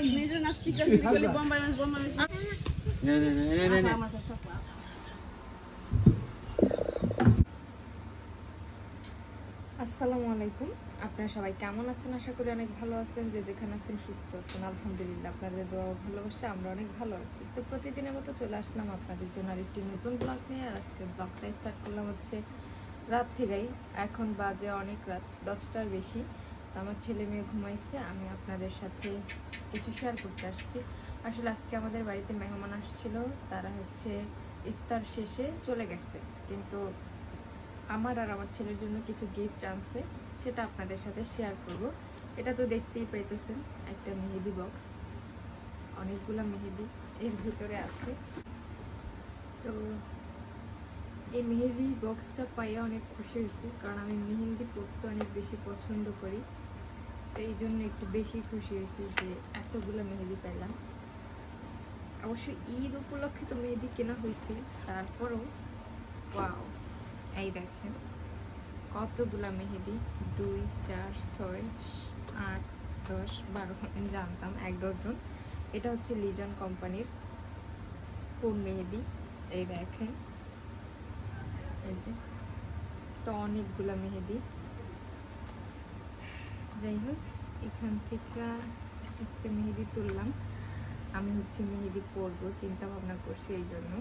আসসালামু আলাইকুম, আপনারা সবাই কেমন আছেন? আশা করি অনেক ভালো আছেন। যে যেখানে আছেন সুস্থ আছেন, আলহামদুলিল্লাহ। আপনাদের দোয়া ভালোবাসা আমরা অনেক ভালো আছি। তো প্রতিদিনের মতো চলে আসলাম আপনাদের জন্য আরেকটি নতুন ব্লগ নিয়ে। আর আজকে ব্লগটা স্টার্ট করলাম হচ্ছে রাত থেকেই। এখন বাজে অনেক রাত, 10টার বেশি। আমার ছেলে মেয়ে ঘুমাইছে, আমি আপনাদের সাথে কিছু শেয়ার করতে আসছি। আসলে আজকে আমাদের বাড়িতে মেহমান আসছিল, তারা হচ্ছে ইফতার শেষে চলে গেছে, কিন্তু আমার আর আমার ছেলের জন্য কিছু গিফট আনছে, সেটা আপনাদের সাথে শেয়ার করব। এটা তো দেখতেই পাইতেছেন, একটা মেহেদি বক্স, অনেকগুলো মেহেদি এর ভিতরে আছে। তো এই মেহেদি বক্সটা পাইয়ে অনেক খুশি হয়েছি, কারণ আমি মেহেদি পরতে অনেক বেশি পছন্দ করি। তো এই জন্য একটু বেশি খুশি হয়েছি যে এতগুলো মেহেদি পেলাম। অবশ্যই ঈদ উপলক্ষে তো মেহেদি কেনা হয়েছে, তারপরও ওয়াও, এই দেখেন কতগুলা মেহেদি, 2, 4, 6, 8, 10, 12, আমি জানতাম 1 ডজন। এটা হচ্ছে লিজন কোম্পানির কোন মেহেদি, এই দেখেন, এই যে। তো অনেকগুলা মেহেদি, যাই হোক এখান থেকে একটা মেহেদি তুললাম। আমি হচ্ছে মেহেদি পরবো, চিন্তা ভাবনা করছি, এই জন্য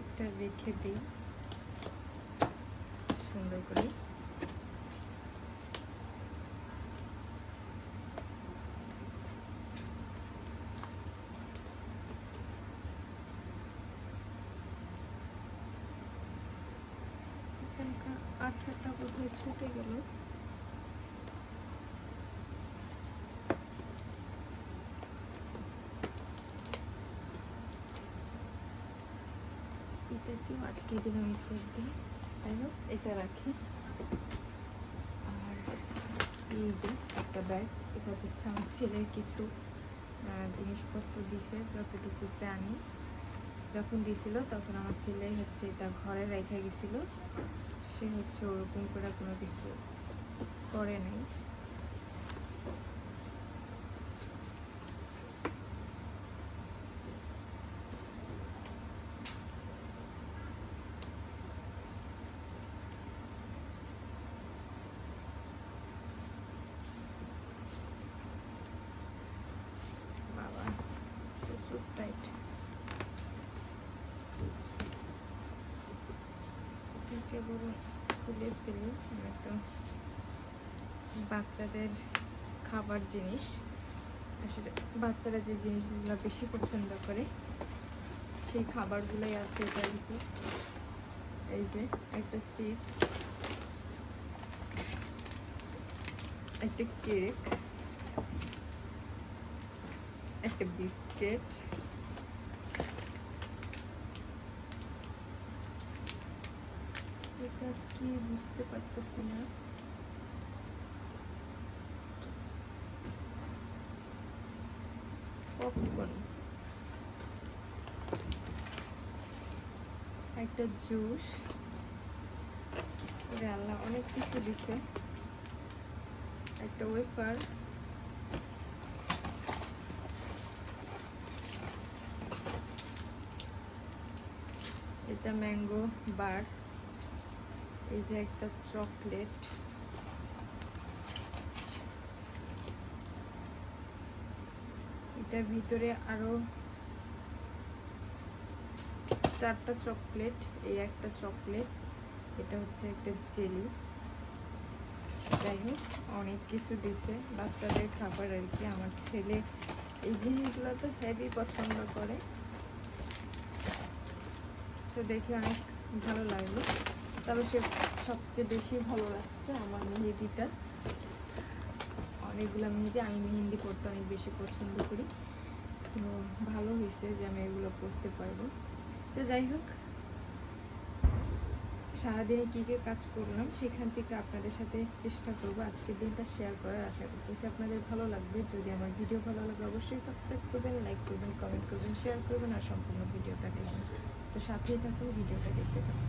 এটা রেখে দিই সুন্দর করে। আঠাটা কোথায় ছুটে গেল? এটাকেও আটকে দিলাম এই সাইড দিয়ে। যাই হোক এটা রাখি। আর এই যে একটা ব্যাগ, এটা হচ্ছে আমার ছেলের কিছু জিনিসপত্র দিছে, যতটুকু জানি। যখন দিছিল তখন আমার ছেলে হচ্ছে এটা ঘরে রেখে গেছিল, সে হচ্ছে ওরকম করে কোনো কিছু করে নাই। বাবা প্রচুর টাইট। কেবল খুলে ফেলি। একটা বাচ্চাদের খাবার জিনিস, আসলে বাচ্চারা যে জিনিসগুলো বেশি পছন্দ করে সেই খাবারগুলোই আছে এটার ভিতরে। এই যে একটা চিপস, একটা কেক, একটা বিস্কিট, এটা কি বুঝতে পারতেছি না, পপকর্ন, একটা জুস, আল্লাহ অনেক কিছু দিছে, একটা ওয়েফার, এটা ম্যাঙ্গো বার, এই যে একটা চকলেট, এটার ভিতরে আরো 4টা চকলেট, এই একটা চকলেট, এটা হচ্ছে একটা জেলি। যাই হোক অনেক কিছু দিছে, বাচ্চাদের খাবার আর কি। আমার ছেলে এই জিনিসগুলো তো হেভি পছন্দ করে, তো দেখে অনেক ভালো লাগলো। তবে সে সবচেয়ে বেশি ভালো লাগছে আমার মেহেদিটা। অনেকগুলো মেহেদি, আমি মেহেদি পরতে অনেক বেশি পছন্দ করি, তো ভালো হয়েছে যে আমি এগুলো পরতে পারবো। তো যাই হোক সারাদিনে কী কী কাজ করলাম সেখান থেকে আপনাদের সাথে চেষ্টা করবো আজকের দিনটা শেয়ার করার। আশা করতেছি আপনাদের ভালো লাগবে। যদি আমার ভিডিও ভালো লাগে অবশ্যই সাবস্ক্রাইব করবেন, লাইক করবেন, কমেন্ট করবেন, শেয়ার করবেন, আর সম্পূর্ণ ভিডিওটা দেখবেন। তো সাথেই থাকুন, ভিডিওটা দেখতে থাকুন।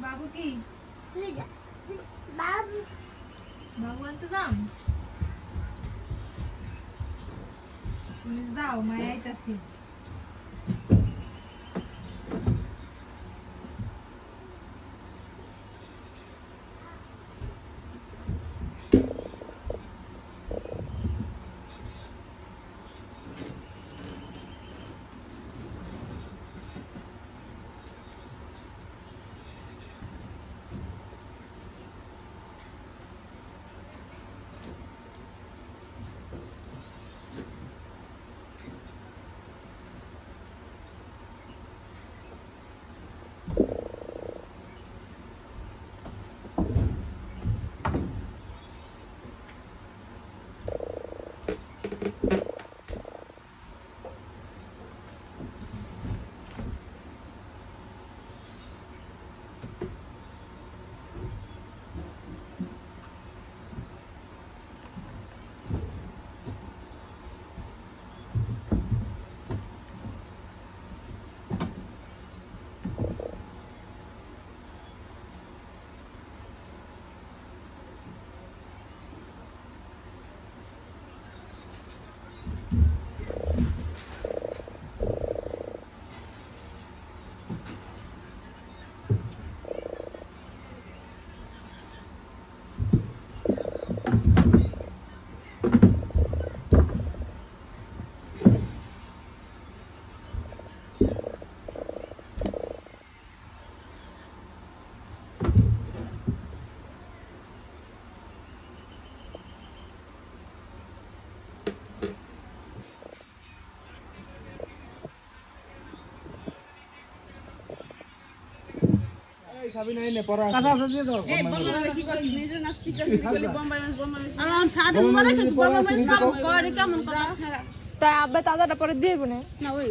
বাবু কি বাবু আনতে দাম দাও মায়া আইতাছি সাবি নাই নে পড়া কাটা দিয়ে দাও এই বম্বাই কি করে নিজে নাস্তি করে বম্বাই আলাম সাদে মানে কি বম্বাই কাম করে কেমন কথা তাই আব্বা তাজাটা পরে দিইব না না ওই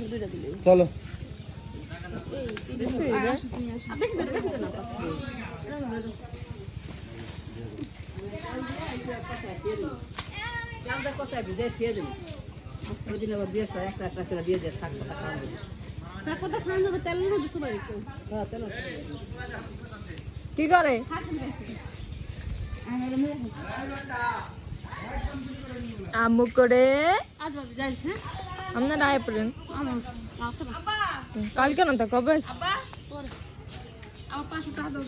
দুইটা দিলে চলো বেশি না জামদা কথা বিজে দিয়ে দেব ওই দিন আবার বিয়ে করে একটা করে দিয়ে দে থাক কথা খাওয়া কথা খাওয়া যাবে তেল না দিতে পারি হ্যাঁ তেল কি করে আম্মু করে আজ বাবু যাইছ হ্যাঁ আমরা রায় পড়েন আব্বা কালকে না তো কবে আমার 500 টাকা দাও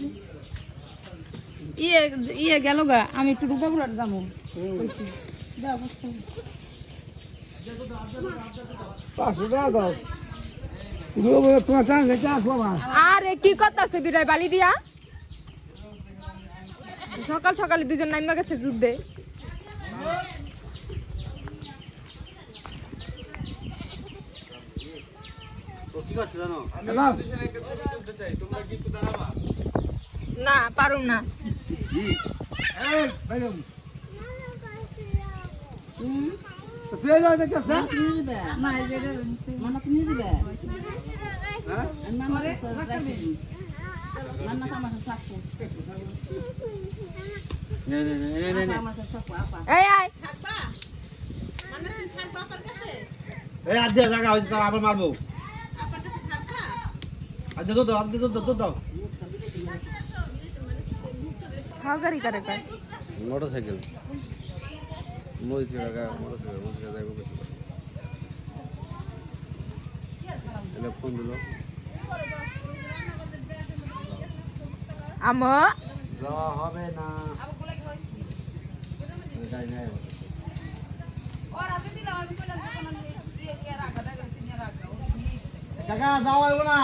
ইয়ে ইয়ে গেল গা আমি একটু রূপাপুরার যাবো দাও 500 টাকা দাও তোমার চান গেছে আসবো মা আরে কি করতেছে বিরাই বালি দিয়া সকাল সকালে দুজন নাইমা গেছে যুদ্ধে না পারুম না এই আয় এই আজ দিয়ে জায়গা হইছে আবার মারবো আজ দে দাও আজ দে দাও খাও গাড়ি করে কয় মোটরসাইকেল মোটরসাইকেল যাইবো কিছু এলে ফোন দিলো আমো যাওয়া হবে না যাই না কাকা যাওয়া হইব না